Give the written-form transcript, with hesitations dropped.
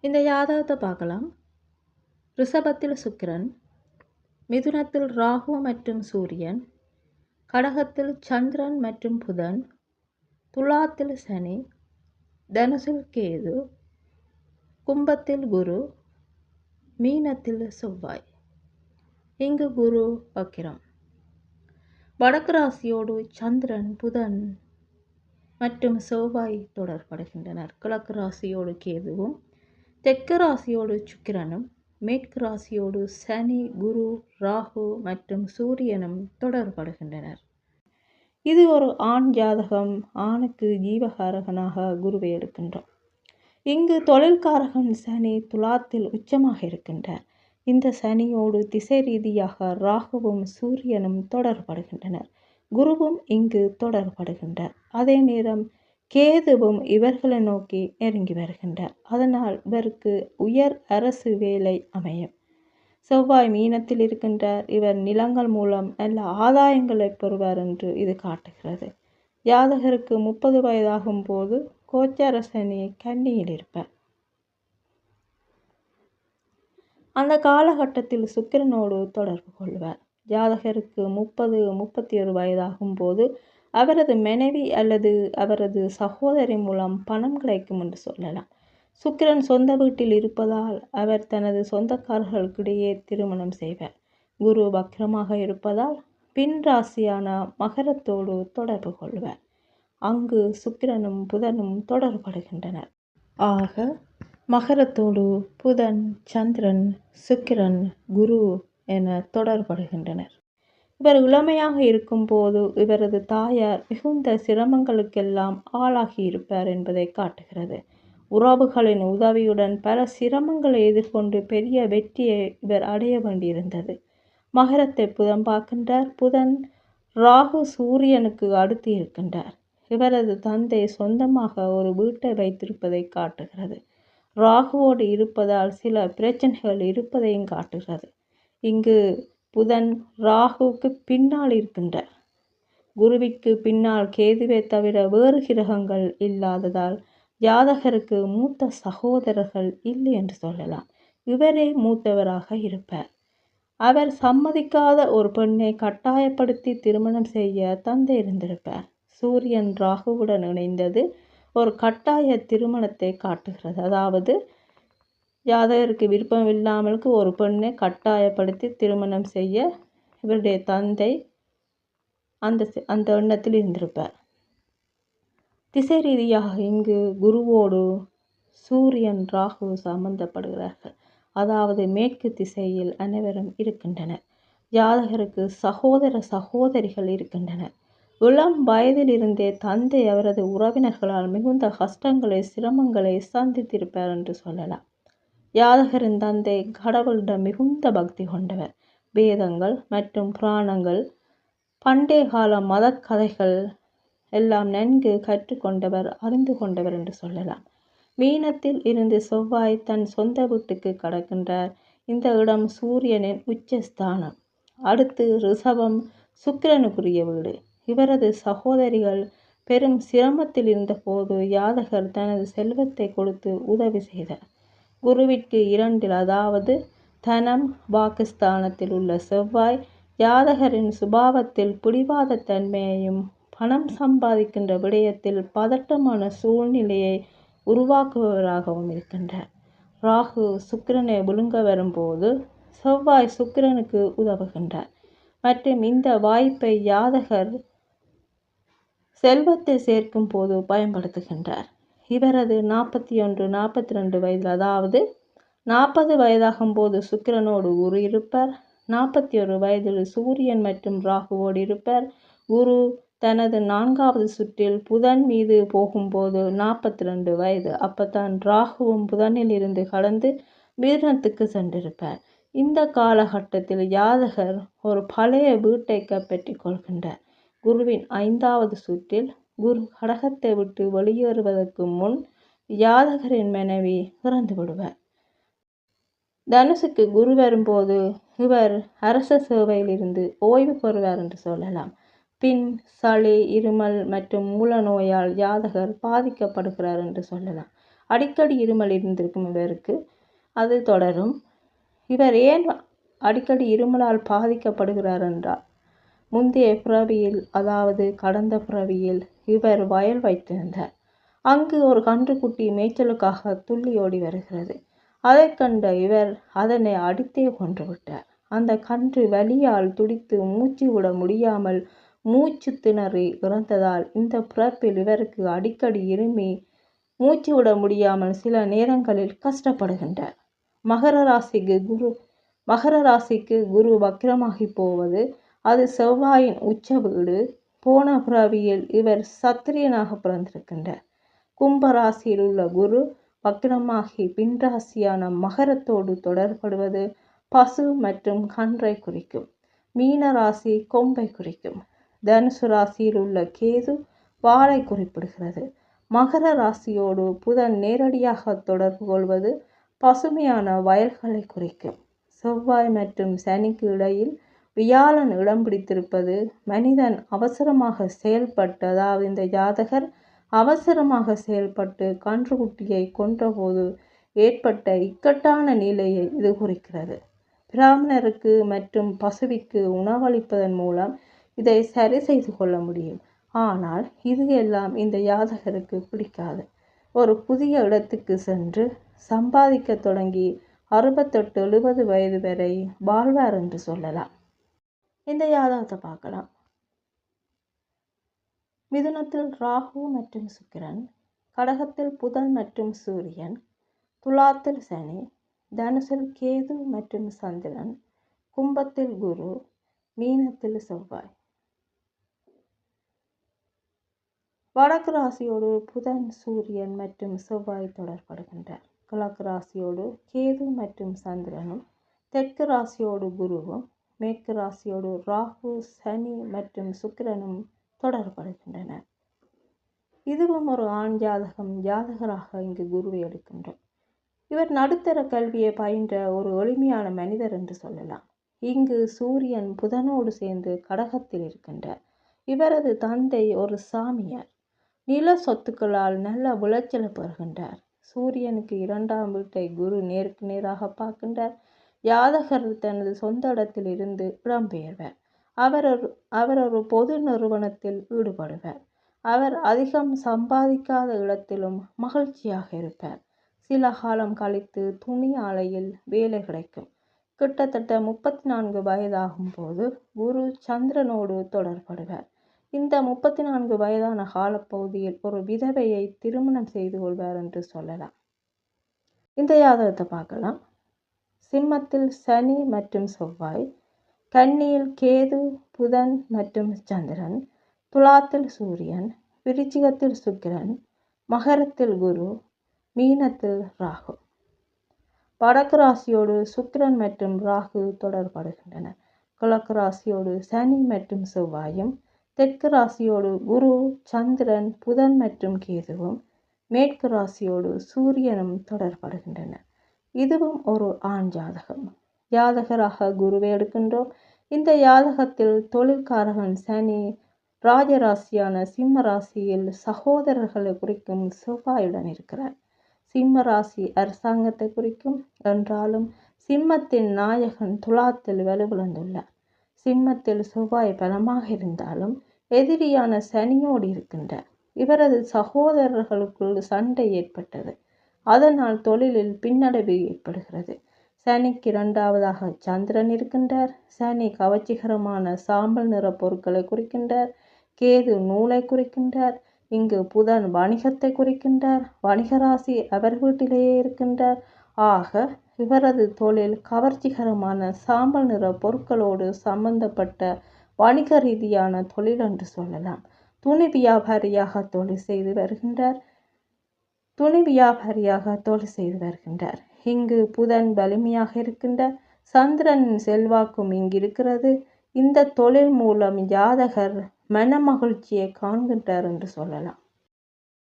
இந்த ஜாதகத்தை பார்க்கலாம். ரிஷபத்தில் சுக்கிரன், மிதுனத்தில் ராகு மற்றும் சூரியன், கடகத்தில் சந்திரன் மற்றும் புதன், துலாத்தில் சனி, தனுசில் கேது, கும்பத்தில் குரு, மீனத்தில் செவ்வாய். இங்கு குரு வக்கிரம். வடக்கு ராசியோடு சந்திரன், புதன் மற்றும் செவ்வாய் தொடர்படுகின்றனர். கிழக்கு ராசியோடு கேதுவும், தெற்கு ராசியோடு சுக்கிரனும், மேற்கு ராசியோடு சனி, குரு, ராகு மற்றும் சூரியனும் தொடர்படுகின்றனர். இது ஒரு ஆண் ஜாதகம். ஆணுக்கு ஜீவகாரகனாக குருவை எடுக்கின்றோம். இங்கு தொழில்காரகன் சனி துலாத்தில் உச்சமாக இருக்கின்றார். இந்த சனியோடு திசை ரீதியாக ராகுவும் சூரியனும் தொடர்படுகின்றனர். குருவும் இங்கு தொடர்படுகின்றார். அதே நேரம் கேதுவும் இவர்களை நோக்கி நெருங்கி வருகின்றார். அதனால் இவருக்கு உயர் அரசு வேலை அமையும். செவ்வாய் மீனத்தில் இருக்கின்றார். இவர் நிலங்கள் மூலம் நல்ல ஆதாயங்களை பெறுவார் என்று இது காட்டுகிறது. ஜாதகருக்கு 30 வயதாகும் போது கோச்சார சனி கன்னியில் இருப்பார். அந்த காலகட்டத்தில் சுக்கிரனோடு தொடர்பு கொள்வார். ஜாதகருக்கு 30-31 வயதாகும் போது அவரது மனைவி அல்லது அவரது சகோதரி மூலம் பணம் கிடைக்கும் என்று சொல்லலாம். சுக்கிரன் சொந்த வீட்டில் இருப்பதால் அவர் தனது சொந்தக்காரர்களுக்கிடையே திருமணம் செய்வார். குரு வக்ரமாக இருப்பதால் பின் ராசியான மகரத்தோடு தொடர்பு கொள்வார். அங்கு சுக்கிரனும் புதனும் தொடர்படுகின்றனர். ஆக மகரத்தோடு புதன், சந்திரன், சுக்கிரன், குரு என தொடர்படுகின்றனர். இவர் இளமையாக இருக்கும்போது இவரது தாயார் மிகுந்த சிரமங்களுக்கெல்லாம் ஆளாகி இருப்பார் என்பதை காட்டுகிறது. உறவுகளின் உதவியுடன் பல சிரமங்களை எதிர்கொண்டு பெரிய வெற்றியை இவர் அடைய வேண்டியிருந்தது. மகரத்தை புதன் பார்க்கின்றார். புதன் ராகு சூரியனுக்கு அடுத்து இருக்கின்றார். இவரது தந்தை சொந்தமாக ஒரு வீட்டை வைத்திருப்பதை காட்டுகிறது. ராகுவோடு இருப்பதால் சில பிரச்சனைகள் இருப்பதையும் காட்டுகிறது. இங்கு புதன் ராகுவுக்கு பின்னால் இருக்கின்றார். குருவிற்கு பின்னால் கேதுவை தவிர வேறு கிரகங்கள் இல்லாததால் ஜாதகருக்கு மூத்த சகோதரர்கள் இல்லை என்று சொல்லலாம். இவரே மூத்தவராக இருப்பார். அவர் சம்மதிக்காத ஒரு பெண்ணை கட்டாயப்படுத்தி திருமணம் செய்ய தந்தை இருந்திருப்பார். சூரியன் ராகுவுடன் இணைந்தது ஒரு கட்டாய திருமணத்தை காட்டுகிறது. அதாவது ஜாதகருக்கு விருப்பம் இல்லாமலுக்கு ஒரு பெண்ணை கட்டாயப்படுத்தி திருமணம் செய்ய இவருடைய தந்தை அந்த எண்ணத்தில் இருந்திருப்பார். திசை ரீதியாக இங்கு குருவோடு சூரியன் ராகு சம்பந்தப்படுகிறார்கள். அதாவது மேற்கு திசையில் அனைவரும் இருக்கின்றனர். ஜாதகருக்கு சகோதரிகள் இருக்கின்றனர். இளம் வயதில் இருந்தே தந்தை அவரது உறவினர்களால் மிகுந்த கஷ்டங்களை சிரமங்களை சந்தித்திருப்பார் என்று சொல்லலாம். ஜாதகரின் தந்தை கடவுளிடம் மிகுந்த பக்தி கொண்டவர். வேதங்கள் மற்றும் புராணங்கள், பண்டைய கால மத கதைகள் எல்லாம் நன்கு கற்றுக்கொண்டவர், அறிந்து கொண்டவர் என்று சொல்லலாம். மீனத்தில் இருந்து செவ்வாய் தன் சொந்த வீட்டுக்கு கடக்கின்றார். இந்த இடம் சூரியனின் உச்சஸ்தானம். அடுத்து ரிஷபம் சுக்கிரனுக்குரிய வீடு. இவரது சகோதரிகள் பெரும் சிரமத்தில் இருந்தபோது ஜாதகர் தனது செல்வத்தை கொடுத்து உதவி செய்தார். குருவிற்கு 2 அதாவது தனம் பாகிஸ்தானத்தில் உள்ள செவ்வாய் ஜாதகரின் சுபாவத்தில் பிடிவாத தன்மையையும் பணம் சம்பாதிக்கின்ற விடயத்தில் பதட்டமான சூழ்நிலையை உருவாக்குபவராகவும் இருக்கின்றார். ராகு சுக்கிரனை விழுங்க வரும்போது செவ்வாய் சுக்கிரனுக்கு உதவுகின்றார். மற்றும் இந்த வாய்ப்பை ஜாதகர் செல்வத்தை சேர்க்கும் போது பயன்படுத்துகின்றார். இவரது 41-42 வயதில், அதாவது 40 வயதாகும் போது சுக்கிரனோடு குரு இருப்பார். 41 வயதில் சூரியன் மற்றும் ராகுவோடு இருப்பார். குரு தனது 4வது சுற்றில் புதன் மீது போகும்போது 42 வயது. அப்பத்தான் ராகுவும் புதனில் இருந்து கலந்து மிதுனத்துக்கு சென்றிருப்பார். இந்த காலகட்டத்தில் ஜாதகர் ஒரு பழைய வீட்டை கைப்பற்றி கொள்கின்றார். குருவின் 5வது சுற்றில் குரு கடகத்தை விட்டு வெளியேறுவதற்கு முன் ஜாதகரின் மனைவி இறந்து விடுவார். தனுசுக்கு குரு வரும்போது இவர் அரச சேவையில் இருந்து ஓய்வு பெறுவார் என்று சொல்லலாம். பின் சளி, இருமல் மற்றும் மூல நோயால் ஜாதகர் பாதிக்கப்படுகிறார் என்று சொல்லலாம். அடிக்கடி இருமல் இருந்திருக்கும் இவருக்கு, அது தொடரும். இவர் ஏன் அடிக்கடி இருமலால் பாதிக்கப்படுகிறார் என்றால், முந்தைய பிறவியில், அதாவது கடந்த பிறவியில் இவர் வயல் வைத்திருந்தார். அங்கு ஒரு கன்றுக்குட்டி மேய்ச்சலுக்காக துள்ளி ஓடி வருகிறது. அதை கண்ட இவர் அதனை அடித்தே கொன்றுவிட்டார். அந்த கன்று வலியால் துடித்து மூச்சு விட முடியாமல் மூச்சு திணறி இறந்ததால் இந்த பிறப்பில் இவருக்கு அடிக்கடி இருமி மூச்சு விட முடியாமல் சில நேரங்களில் கஷ்டப்படுகின்றார். மகர ராசிக்கு குரு வக்கிரமாகி போவது, அது செவ்வாயின் உச்ச வீடு. போன பிறவியில் இவர் சத்திரியனாக பிறந்திருக்கின்றார். கும்பராசியில் உள்ள குரு வக்கிரமாகி பின்ராசியான மகரத்தோடு தொடர்படுவது பசு மற்றும் கன்றை குறிக்கும். மீன ராசி கொம்பை குறிக்கும். தனுசு ராசியில் உள்ள கேது வாளை குறிப்பிடுகிறது. மகர ராசியோடு புதன் நேரடியாக தொடர்பு கொள்வது பசுமையான வயல்களை குறிக்கும். செவ்வாய் மற்றும் சனிக்கு இடையில் வியாழன் இடம் பிடித்திருப்பது மனிதன் அவசரமாக செயல்பட்டு, அதாவது இந்த ஜாதகர் அவசரமாக செயல்பட்டு கன்றுக்குட்டியை கொன்றபோது ஏற்பட்ட இக்கட்டான நிலையை இது குறிக்கிறது. பிராமணருக்கு மற்றும் பசுவிற்கு உணவளிப்பதன் மூலம் இதை சரி செய்து கொள்ள முடியும். ஆனால் இது எல்லாம் இந்த ஜாதகருக்கு பிடிக்காது. ஒரு புதிய இடத்துக்கு சென்று சம்பாதிக்க தொடங்கி 68-70 வயது வரை வாழ்வார் என்று சொல்லலாம். இந்த ஜாதகத்தை பார்க்கலாம். மிதுனத்தில் ராகு மற்றும் சுக்கிரன், கடகத்தில் புதன் மற்றும் சூரியன், துலாத்தில் சனி, தனுசில் கேது மற்றும் சந்திரன், கும்பத்தில் குரு, மீனத்தில் செவ்வாய். வடக்கு ராசியோடு புதன், சூரியன் மற்றும் செவ்வாய் தொடர்படுகின்றார். கிழக்கு ராசியோடு கேது மற்றும் சந்திரனும், தெற்கு ராசியோடு குருவும், மேற்கு ராசியோடு ராகு, சனி மற்றும் சுக்கிரனும் தொடர்படுகின்றனர். இதுவும் ஒரு ஆண் ஜாதகராக இங்கு குருவை எடுக்கின்றோம். இவர் நடுத்தர கல்வியை பயின்ற ஒரு எளிமையான மனிதர் என்று சொல்லலாம். இங்கு சூரியன் புதனோடு சேர்ந்து கடகத்தில் இருக்கின்றார். இவரது தந்தை ஒரு சாமியார். நில சொத்துக்களால் நல்ல விளைச்சலை பெறுகின்றார். சூரியனுக்கு 2ஆம் வீட்டை குரு நேருக்கு நேராக பார்க்கின்றார். ஜாதகர் தனது சொந்த இடத்தில் இருந்து இடம்பெயர்வார். அவர் ஒரு பொது நிறுவனத்தில் ஈடுபடுவார். அவர் அதிகம் சம்பாதிக்காத இடத்திலும் மகிழ்ச்சியாக இருப்பார். சில காலம் கழித்து துணி ஆலையில் வேலை கிடைக்கும். கிட்டத்தட்ட 34 வயதாகும் போது குரு சந்திரனோடு தொடர்படுவார். இந்த 34 வயதான காலப்பகுதியில் ஒரு விதவையை திருமணம் செய்து கொள்வார் என்று சொல்லலாம். இந்த ஜாதகத்தை பார்க்கலாம். சிம்மத்தில் சனி மற்றும் செவ்வாய், கன்னியில் கேது, புதன் மற்றும் சந்திரன், துலாத்தில் சூரியன், விருச்சிகத்தில் சுக்கிரன், மகரத்தில் குரு, மீனத்தில் ராகு. வடக்கு ராசியோடு சுக்கிரன் மற்றும் ராகு தொடர்படுகின்றனர். கிழக்கு ராசியோடு சனி மற்றும் செவ்வாயும், தெற்கு ராசியோடு குரு, சந்திரன், புதன் மற்றும் கேதுவும், மேற்கு ராசியோடு சூரியனும் தொடர்படுகின்றனர். இதுவும் ஒரு ஆண் ஜாதகராக குருவை எடுக்கின்றோம். இந்த ஜாதகத்தில் தொழில்காரகன் சனி ராஜராசியான சிம்ம ராசியில் சகோதரர்களை குறிக்கும் செவ்வாயுடன் இருக்கிறார். சிம்ம ராசி அரசாங்கத்தை குறிக்கும் என்றாலும் சிம்மத்தின் நாயகன் துலாத்தில் வலுவிழந்துள்ளார். சிம்மத்தில் செவ்வாய் பலமாக இருந்தாலும் எதிரியான சனியோடு இருக்கின்றார். இவரது சகோதரர்களுக்குள் சண்டை ஏற்பட்டது. அதனால் தொழிலில் பின்னடைவு ஏற்படுகிறது. சனிக்கு 2ஆவதாக சந்திரன் இருக்கின்றார். சனி கவர்ச்சிகரமான சாம்பல் நிற பொருட்களை குறிக்கின்றார். கேது நூலை குறிக்கின்றார். இங்கு புதன் வணிகத்தை குறிக்கின்றார். வணிகராசி அவர் வீட்டிலேயே இருக்கின்றார். ஆக இவரது தொழில் கவர்ச்சிகரமான சாம்பல் நிற பொருட்களோடு சம்பந்தப்பட்ட வணிக ரீதியான தொழில் என்று சொல்லலாம். துணி வியாபாரியாக தொழில் செய்து வருகின்றார். இங்கு புதன் வலிமையாக இருக்கின்றார். சந்திரனின் செல்வாக்கும் இங்கு இருக்கிறது. இந்த தொழில் மூலம் ஜாதகர் மன மகிழ்ச்சியை காண்கின்றார் என்று சொல்லலாம்.